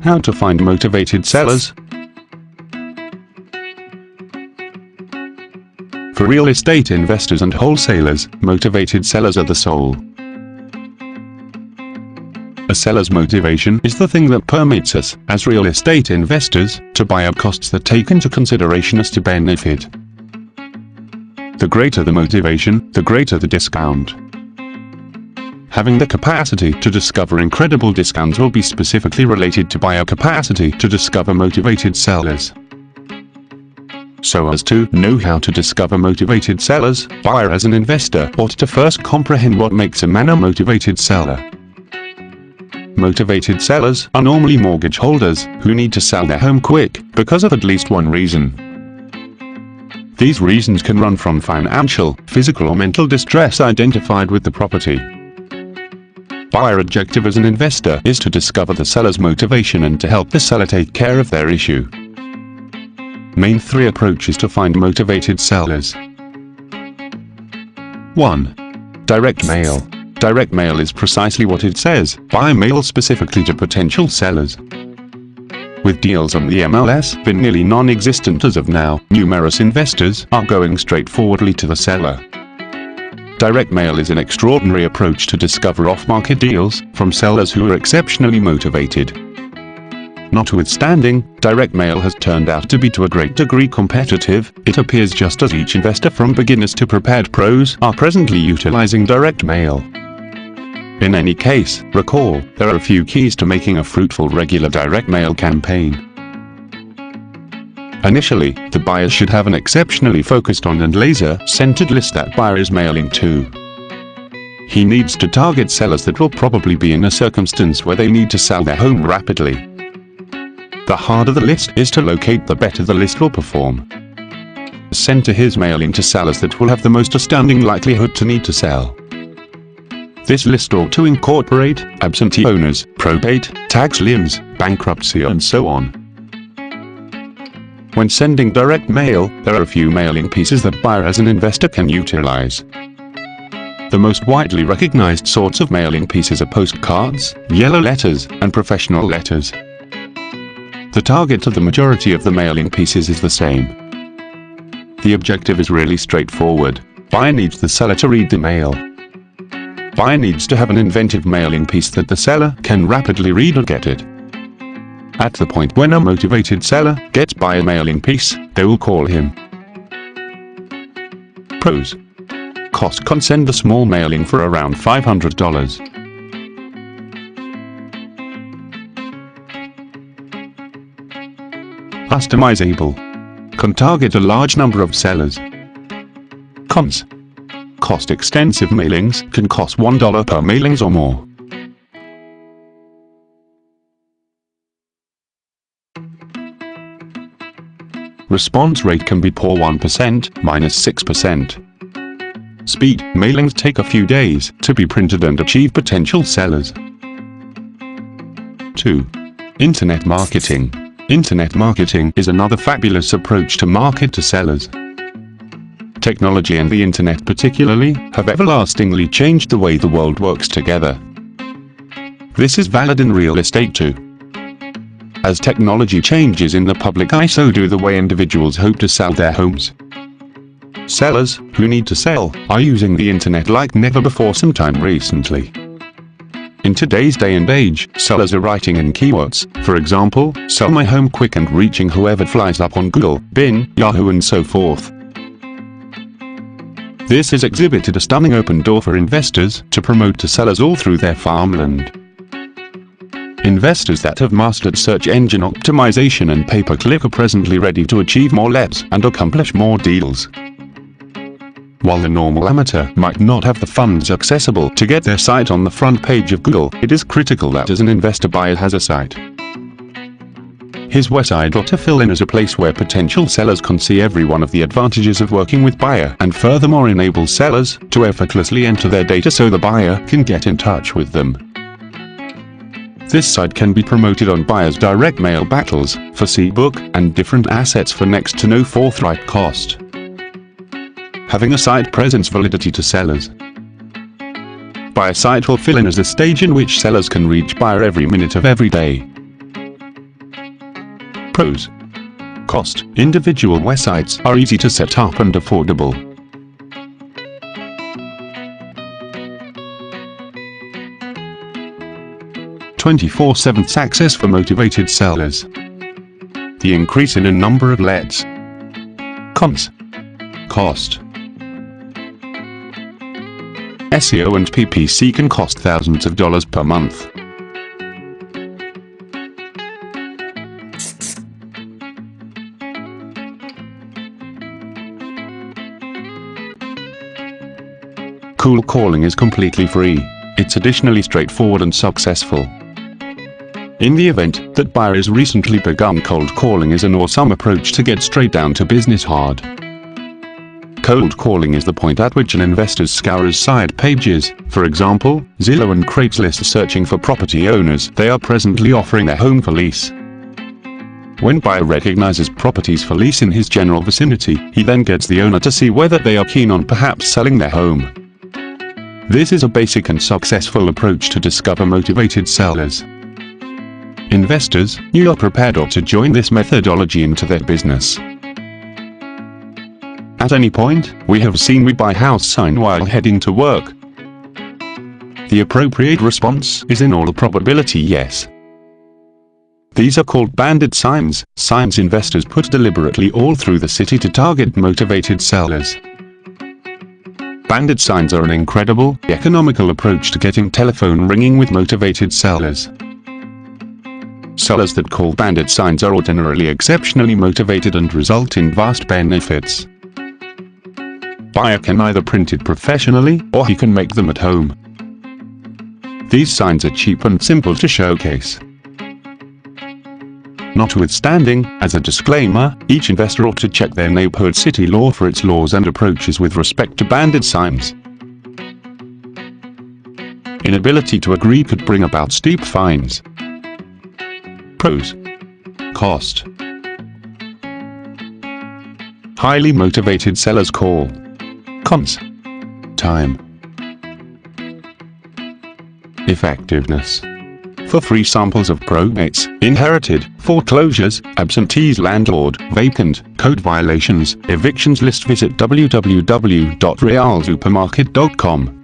How to find motivated sellers. For real estate investors and wholesalers, motivated sellers are the soul. A seller's motivation is the thing that permits us, as real estate investors, to buy at costs that take into consideration as to benefit. The greater the motivation, the greater the discount. Having the capacity to discover incredible discounts will be specifically related to buyer capacity to discover motivated sellers. So as to know how to discover motivated sellers, buyer as an investor ought to first comprehend what makes a man a motivated seller. Motivated sellers are normally mortgage holders who need to sell their home quick because of at least one reason. These reasons can run from financial, physical or mental distress identified with the property. Buyer objective as an investor is to discover the seller's motivation and to help the seller take care of their issue. Main 3 approaches to find motivated sellers. 1. Direct mail. Direct mail is precisely what it says, by mail specifically to potential sellers. With deals on the MLS been nearly non-existent as of now, numerous investors are going straightforwardly to the seller. Direct mail is an extraordinary approach to discover off-market deals from sellers who are exceptionally motivated. Notwithstanding, direct mail has turned out to be to a great degree competitive. It appears just as each investor from beginners to prepared pros are presently utilizing direct mail. In any case, recall, there are a few keys to making a fruitful regular direct mail campaign. Initially, the buyer should have an exceptionally focused on and laser-centered list that buyer is mailing to. He needs to target sellers that will probably be in a circumstance where they need to sell their home rapidly. The harder the list is to locate, the better the list will perform. Center his mailing to sellers that will have the most astounding likelihood to need to sell. This list ought to incorporate absentee owners, probate, tax liens, bankruptcy and so on. When sending direct mail, there are a few mailing pieces that buyer as an investor can utilize. The most widely recognized sorts of mailing pieces are postcards, yellow letters, and professional letters. The target of the majority of the mailing pieces is the same. The objective is really straightforward. Buyer needs the seller to read the mail. Buyer needs to have an inventive mailing piece that the seller can rapidly read and get it. At the point when a motivated seller gets buyer mailing piece, they will call him. Pros. Cost: can send a small mailing for around $500. Customizable. Can target a large number of sellers. Cons. Cost: extensive mailings can cost $1 per mailings or more. Response rate can be poor, 1%, -6%. Speed: mailings take a few days to be printed and achieve potential sellers. 2. Internet marketing. Internet marketing is another fabulous approach to market to sellers. Technology and the internet particularly have everlastingly changed the way the world works together. This is valid in real estate too. As technology changes in the public eye, so do the way individuals hope to sell their homes. Sellers who need to sell are using the internet like never before sometime recently. In today's day and age, sellers are writing in keywords, for example, sell my home quick, and reaching whoever flies up on Google, Bing, Yahoo and so forth. This has exhibited a stunning open door for investors to promote to sellers all through their farmland. Investors that have mastered search engine optimization and pay-per-click are presently ready to achieve more lets and accomplish more deals. While the normal amateur might not have the funds accessible to get their site on the front page of Google, it is critical that as an investor buyer has a site. His website ought to fill in as a place where potential sellers can see every one of the advantages of working with buyer, and furthermore enable sellers to effortlessly enter their data so the buyer can get in touch with them. This site can be promoted on buyers' direct mail battles, for C-book, and different assets for next to no forthright cost. Having a site presents validity to sellers. Buyer site will fill in as a stage in which sellers can reach buyer every minute of every day. Pros. Cost. Individual websites are easy to set up and affordable. (24/7) access for motivated sellers. The increase in a number of leads. Cons. Cost. SEO and PPC can cost thousands of dollars per month. Cold calling is completely free. It's additionally straightforward and successful. In the event that buyer has recently begun, cold calling is an awesome approach to get straight down to business hard. Cold calling is the point at which an investor scours side pages, for example, Zillow and Craigslist, searching for property owners they are presently offering their home for lease. When buyer recognizes properties for lease in his general vicinity, he then gets the owner to see whether they are keen on perhaps selling their home. This is a basic and successful approach to discover motivated sellers. Investors, you are prepared to join this methodology into their business. At any point, we have seen "We buy house" sign while heading to work. The appropriate response is in all probability yes. These are called bandit signs, signs investors put deliberately all through the city to target motivated sellers. Bandit signs are an incredible, economical approach to getting telephone ringing with motivated sellers. Sellers that call bandit signs are ordinarily exceptionally motivated and result in vast benefits. Buyer can either print it professionally, or he can make them at home. These signs are cheap and simple to showcase. Notwithstanding, as a disclaimer, each investor ought to check their neighborhood city law for its laws and approaches with respect to bandit signs. Inability to agree could bring about steep fines. Pros. Cost. Highly motivated sellers call. Cons. Time. Effectiveness. For free samples of probates, inherited, foreclosures, absentees, landlord, vacant, code violations, evictions list, visit www.realsupermarket.com.